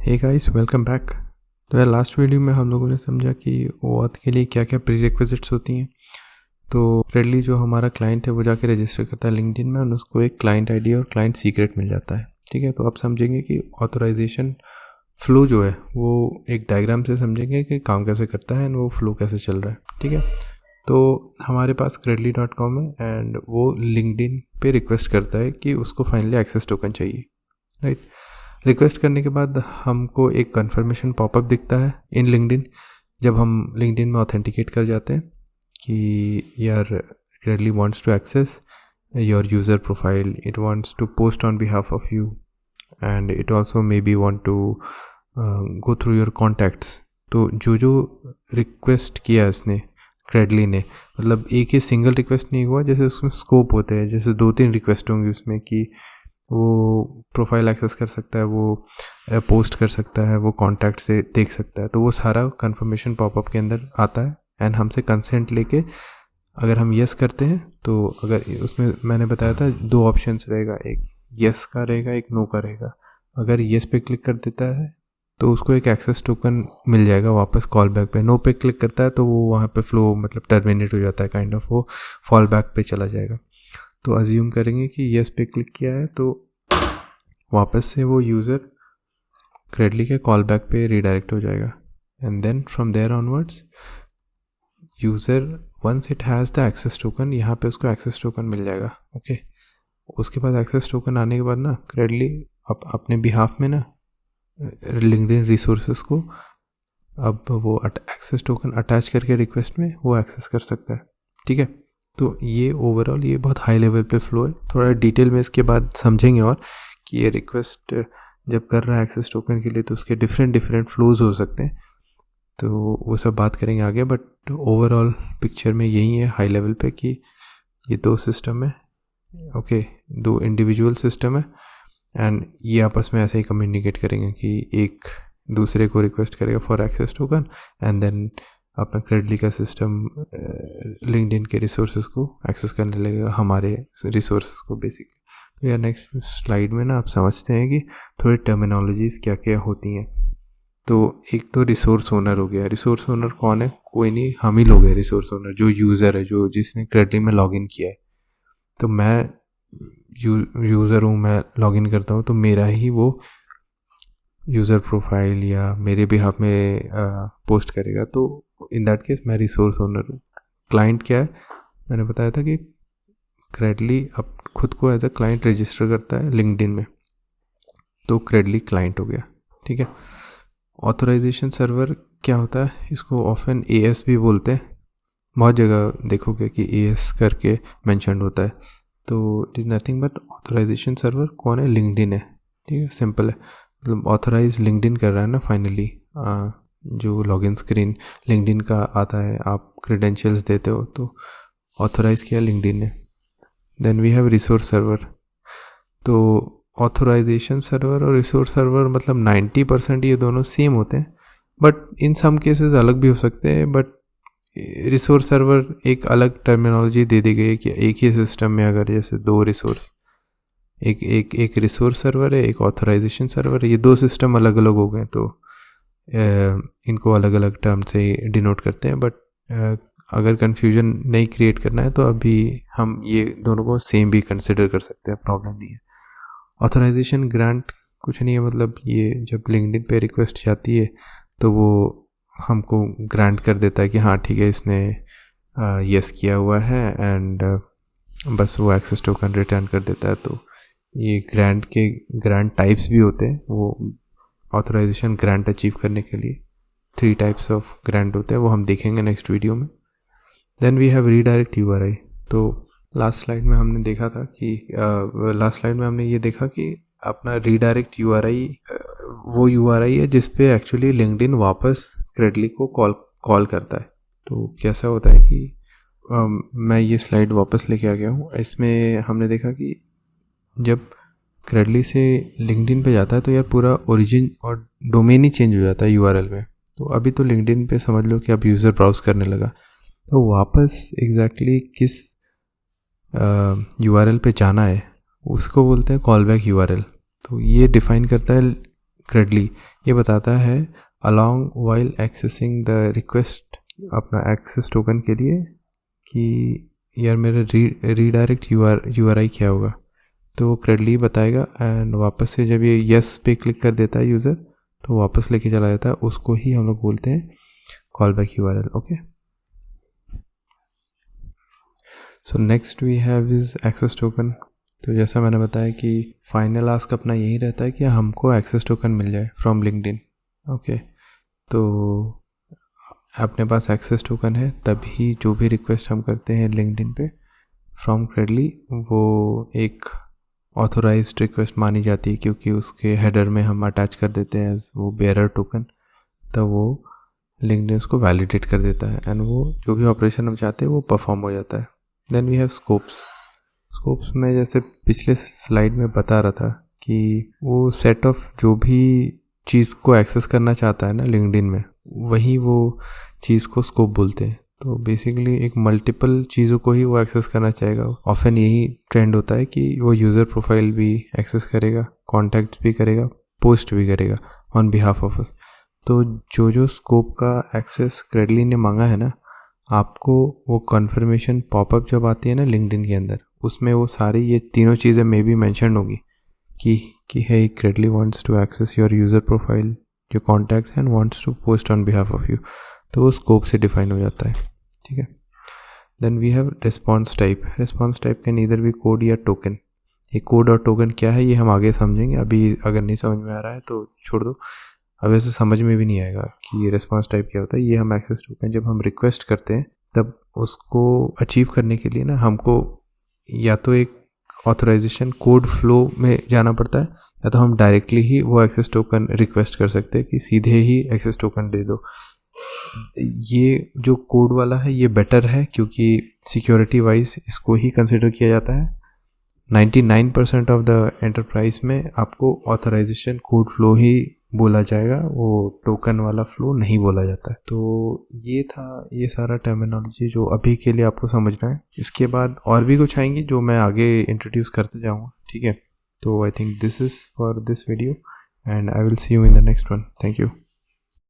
Hey guys, welcome back. तो यार last video में हम लोगों ने समझा कि OAuth के लिए क्या क्या प्री रिक्विजिट्स होती हैं। तो रेडली जो हमारा क्लाइंट है वो जाके रजिस्टर करता है लिंक्डइन में और उसको एक क्लाइंट आईडी और क्लाइंट सीक्रेट मिल जाता है। ठीक है, तो आप समझेंगे कि ऑथराइजेशन फ्लो जो है वो एक डायग्राम से समझेंगे कि काम कैसे करता है एंड वो फ्लो कैसे चल रहा है। ठीक है, तो हमारे पास credly.com है एंड वो लिंक्डइन पे रिक्वेस्ट करता है कि उसको फाइनली एक्सेस टोकन चाहिए। राइट, रिक्वेस्ट करने के बाद हमको एक कन्फर्मेशन पॉपअप दिखता है इन लिंक्डइन जब हम लिंक्डइन में ऑथेंटिकेट कर जाते हैं कि यार Credly wants to access your user profile, it wants to post on behalf of you and it also may be want to go through your contacts. तो जो रिक्वेस्ट किया इसने क्रेडली ने, मतलब एक ही सिंगल रिक्वेस्ट नहीं हुआ, जैसे उसमें स्कोप होते हैं, जैसे 2-3 रिक्वेस्ट होंगी उसमें कि वो प्रोफाइल एक्सेस कर सकता है, वो पोस्ट कर सकता है, वो कॉन्टैक्ट से देख सकता है। तो वो सारा कंफर्मेशन पॉपअप के अंदर आता है एंड हमसे कंसेंट लेके अगर हम येस करते हैं तो अगर उसमें मैंने बताया था 2 ऑप्शंस रहेगा, एक येस का रहेगा, एक नो का रहेगा। अगर येस पे क्लिक कर देता है तो उसको एक एक्सेस टोकन मिल जाएगा वापस कॉल बैक पे। नो पे क्लिक करता है तो वो वहाँ पे फ्लो मतलब टर्मिनेट हो जाता है, काइंड ऑफ वो फॉल बैक पे चला जाएगा। तो अज्यूम करेंगे कि येस पे क्लिक किया है तो वापस से वो यूज़र क्रेडली के कॉल बैक पे रीडायरेक्ट हो जाएगा and then from there onwards user once it has the access token, यहाँ पे उसको एक्सेस टोकन मिल जाएगा। ओके, उसके बाद एक्सेस टोकन आने के बाद ना क्रेडली अपने बिहाफ में ना लिंक्डइन रिसोर्सेज को अब वो एक्सेस टोकन अटैच करके रिक्वेस्ट में वो एक्सेस कर सकता है। ठीक है, तो ये ओवरऑल ये बहुत हाई लेवल पे फ्लो है। थोड़ा डिटेल में इसके बाद समझेंगे और कि ये रिक्वेस्ट जब कर रहा है एक्सेस टोकन के लिए तो उसके डिफरेंट फ्लोज हो सकते हैं, तो वो सब बात करेंगे आगे। बट ओवरऑल पिक्चर में यही है हाई लेवल पे कि ये 2 सिस्टम है। ओके, 2 इंडिविजुअल सिस्टम है एंड ये आपस में ऐसे ही कम्युनिकेट करेंगे कि एक दूसरे को रिक्वेस्ट करेगा for access token and then अपना क्रेडली का सिस्टम लिंक्डइन के रिसोर्सेज को एक्सेस करने लगेगा, हमारे रिसोर्सेज को बेसिकली। तो यार नेक्स्ट स्लाइड में ना आप समझते हैं कि थोड़ी टर्मिनोलॉजीज़ क्या क्या होती हैं। तो एक तो रिसोर्स ओनर हो गया। रिसोर्स ओनर कौन है? कोई नहीं, हम ही लोग हैं रिसोर्स ओनर, जो यूज़र है, जो जिसने क्रेडली में लॉगिन किया है। तो मैं यूज़र हूँ, मैं लॉगिन करता हूँ तो मेरा ही वो यूज़र प्रोफाइल या मेरे बिहाफ में पोस्ट करेगा। तो इन दैट केस मैं रिसोर्स ओनर हूँ। क्लाइंट क्या है? मैंने बताया था कि क्रेडली अब खुद को एज अ क्लाइंट रजिस्टर करता है लिंक्डइन में, तो क्रेडली क्लाइंट हो गया। ठीक है, ऑथराइजेशन सर्वर क्या होता है? इसको ऑफन AS भी बोलते हैं, बहुत जगह देखोगे कि AS करके मैंशनड होता है। तो it is nothing but authorization server कौन है? लिंक्डइन है। ठीक है, सिंपल है, मतलब ऑथराइज लिंक्डइन कर रहा है ना फाइनली। जो लॉगिन स्क्रीन लिंक्डइन का आता है, आप क्रेडेंशियल्स देते हो तो ऑथराइज किया लिंक्डइन ने। Then we have resource server. तो ऑथराइजेशन सर्वर और रिसोर्स सर्वर मतलब 90% ये दोनों सेम होते हैं, बट इन सम केसेस अलग भी हो सकते हैं। बट रिसोर्स सर्वर एक अलग टर्मिनोलॉजी दे दी गई है कि एक ही सिस्टम में अगर जैसे 2 रिसोर्स, एक रिसोर्स सर्वर है, एक ऑथराइजेशन सर्वर है, ये 2 सिस्टम अलग अलग हो गए तो इनको अलग अलग टर्म से डिनोट करते हैं। बट अगर कन्फ्यूजन नहीं क्रिएट करना है तो अभी हम ये दोनों को सेम भी कंसिडर कर सकते हैं, प्रॉब्लम नहीं है। ऑथराइजेशन ग्रांट कुछ नहीं है, मतलब ये जब लिंक्डइन पे रिक्वेस्ट जाती है तो वो हमको ग्रांट कर देता है कि हाँ ठीक है, इसने येस किया हुआ है एंड बस वो एक्सेस टोकन रिटर्न कर देता है। तो ये ग्रांट टाइप्स भी होते हैं। वो ऑथराइजेशन ग्रांट अचीव करने के लिए 3 टाइप्स ऑफ ग्रांट होते हैं, वो हम देखेंगे नेक्स्ट वीडियो में। Then we have redirect URI। तो लास्ट स्लाइड में हमने देखा था कि ये देखा कि अपना रीडायरेक्ट URI वो URI है जिस पे एक्चुअली लिंक्डइन वापस क्रेडली को कॉल करता है। तो कैसा होता है कि मैं ये स्लाइड वापस लेके आ गया हूँ। इसमें हमने देखा कि जब क्रेडली से लिंक्डइन पे जाता है तो यार पूरा ओरिजिन और डोमेन ही चेंज हो जाता है URL में। तो अभी तो लिंक्डइन पे समझ लो कि अब यूज़र ब्राउज करने लगा, तो वापस एग्जैक्टली किस URL पे जाना है उसको बोलते हैं कॉल बैक URL। तो ये डिफ़ाइन करता है क्रेडली ये बताता है along while accessing the request अपना access token के लिए कि यार मेरा रीडायरेक्ट URI क्या होगा, तो वो क्रेडली बताएगा एंड वापस से जब ये यस पे क्लिक कर देता है यूज़र तो वापस लेके चला जाता है, उसको ही हम लोग बोलते हैं call back URL. Okay, so next we have is access token. तो जैसा मैंने बताया कि फाइनल आस्क अपना यही रहता है कि हमको एक्सेस टोकन मिल जाए फ्रॉम लिंक्डइन. ओके, तो अपने पास एक्सेस टोकन है तभी जो भी रिक्वेस्ट हम करते हैं लिंक्डइन पे फ्रॉम क्रेडली वो एक ऑथोराइज्ड रिक्वेस्ट मानी जाती है, क्योंकि उसके हेडर में हम अटैच कर देते हैं एज वो बेयरर टोकन, तब वो लिंक्डइन उसको वैलिडेट कर देता है एंड वो जो भी ऑपरेशन हम चाहते हैं वो परफॉर्म हो जाता है. Then we have scopes. Scopes में जैसे पिछले स्लाइड में बता रहा था कि वो सेट ऑफ जो भी चीज़ को एक्सेस करना चाहता है ना लिंक्डइन में, वही वो चीज़ को स्कोप बोलते हैं. तो बेसिकली एक मल्टीपल चीज़ों को ही वो एक्सेस करना चाहेगा. ऑफन यही ट्रेंड होता है कि वो यूज़र प्रोफाइल भी एक्सेस करेगा, कॉन्टैक्ट्स भी करेगा, पोस्ट भी करेगा ऑन बिहाफ ऑफ अस. तो जो स्कोप का एक्सेस क्रेडली ने मांगा है ना, आपको वो कन्फर्मेशन पॉपअप जब आती है ना लिंक्डइन के अंदर, उसमें वो सारी ये तीनों चीज़ें मे बी मैंशन होगी कि है Credly wants to access your user profile, your contacts and wants to post on behalf of you. तो वो स्कोप से डिफाइन हो जाता है. ठीक है. Then we have response type. Response type can either be code या टोकन. ये कोड और टोकन क्या है ये हम आगे समझेंगे, अभी अगर नहीं समझ में आ रहा है तो छोड़ दो. अब ऐसे समझ में भी नहीं आएगा कि ये रिस्पॉन्स टाइप क्या होता है. ये हम एक्सेस टोकन जब हम रिक्वेस्ट करते हैं तब उसको अचीव करने के लिए ना हमको या तो एक ऑथराइजेशन कोड फ्लो में जाना पड़ता है, या तो हम डायरेक्टली ही वो एक्सेस टोकन रिक्वेस्ट कर सकते हैं कि सीधे ही एक्सेस टोकन दे दो. ये जो कोड वाला है ये बेटर है क्योंकि सिक्योरिटी वाइज इसको ही कंसिडर किया जाता है. 99% ऑफ द एंटरप्राइज में आपको ऑथराइजेशन कोड फ्लो ही बोला जाएगा, वो टोकन वाला फ्लो नहीं बोला जाता है. तो ये था ये सारा टर्मिनोलॉजी जो अभी के लिए आपको समझना है. इसके बाद और भी कुछ आएंगे जो मैं आगे इंट्रोड्यूस करते जाऊँगा. ठीक है, तो I think this is for this video and I will see you in the next one. Thank you.